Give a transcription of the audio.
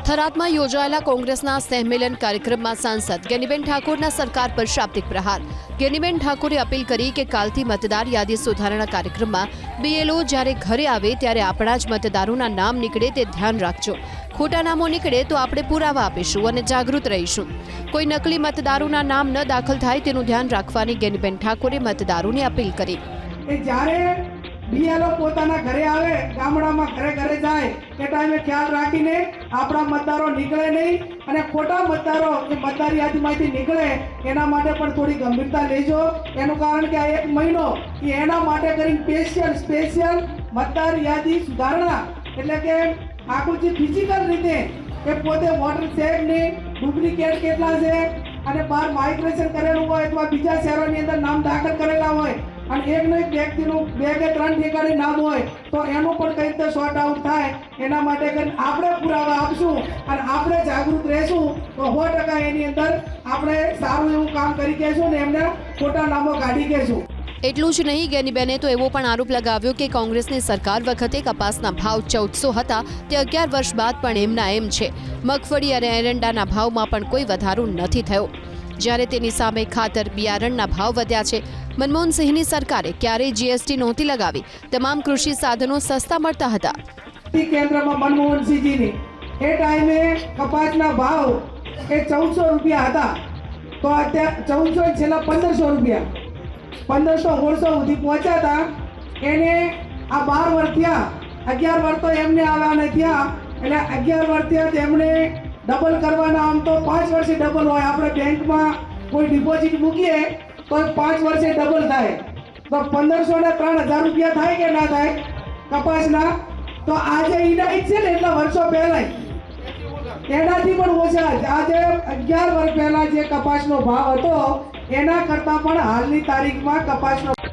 થરાદમાં યોજાયેલા કોંગ્રેસના સહેમેલન કાર્યક્રમમાં સાંસદ ગેનીબેન ઠાકોરના સરકાર પર શાબ્દિક પ્રહાર। ગેનીબેન ઠાકોરે અપીલ કરી કે કાલથી મતદાર યાદી સુધારણા કાર્યક્રમમાં બીએલઓ જ્યારે ઘરે આવે ત્યારે આપણા જ મતદારોના નામ નીકળે તે ધ્યાન રાખજો। ખોટા નામો નીકળે તો આપણે પુરાવા આપીશું અને જાગૃત રહીશું। કોઈ નકલી મતદારોના નામ ન દાખલ થાય તેનું ધ્યાન રાખવાની ગેનીબેન ઠાકોરે મતદારોને અપીલ કરી। બીએલઓ પોતાના ઘરે આવે, ગામડામાં ઘરે ઘરે જાય એ ટાઈમે ખ્યાલ રાખીને આપણા મતદારો નીકળે નહીં અને ખોટા મતદારો એ મતદાર યાદીમાંથી નીકળે એના માટે પણ થોડી ગંભીરતા લેજો। એનું કારણ કે આ એક મહિનો એના માટે કરીને સ્પેશિયલ મતદાર યાદી સુધારણા એટલે કે આખું જે ફિઝિકલ રીતે એ પોતે વોટર છે ને ડુપ્લિકેટ કેટલા છે અને બહાર માઇગ્રેશન કરેલું હોય અથવા બીજા શહેરોની અંદર નામ દાખલ કરેલા હોય અને એકનો એક વ્યક્તિનું 2 કે 3 ઠેકાણે નામ હોય તો એનું પણ કઈ રીતે સોર્ટ આઉટ થાય એના માટે આપણે પુરાવા આપશું અને આપણે જાગૃત રહેશું તો 100% એની અંદર આપણે સારું એવું કામ કરી કહેશું ને એમને ખોટા નામો કાઢી કહેશું। એટલું જ નહીં, ગેનીબેને તો એવો પણ આરોપ લગાવ્યો કે કોંગ્રેસની સરકાર વખતે કપાસના ભાવ 1400 હતા તે 11 વર્ષ બાદ પણ એમના એમ છે। મગફળી અને એરંડાના ભાવમાં પણ કોઈ વધારો નથી થયો, જ્યારે તેની સામે ખાતર બિયારણના ભાવ વધ્યા છે। મનમોહન સિંહની સરકારે ક્યારેય જીએસટી નહોતી લગાવી, તમામ કૃષિ સાધનો સસ્તા મળતા હતા। કેન્દ્રમાં મનમોહન સિંહજીની એ ટાઈમે કપાસના ભાવ એ 1400 રૂપિયા હતા તો અત્યારે 1400 છેલ્લા 1500 રૂપિયા 1500-1600 સુધી પહોંચ્યા હતા। એને આ 12 વર્ષ થયા, 11 વર્ષ તો એમને આવ્યા ને થયા એટલે 11 વર્ષ થયા તેમને ડબલ કરવાના। આમ તો 5 વર્ષે ડબલ હોય, આપણે બેંકમાં કોઈ ડિપોઝિટ મૂકીએ તો 5 વર્ષે ડબલ થાય તો 1500 ને 3000 રૂપિયા થાય કે ના થાય કપાસના? તો આજે ઇનાઇટ છે ને એટલા વર્ષો પહેલા એનાથી પણ ઓછા। આજે 11 વર્ષ પહેલા જે કપાસનો ભાવ હતો એના કરતાં પણ હાલની તારીખમાં કપાસનો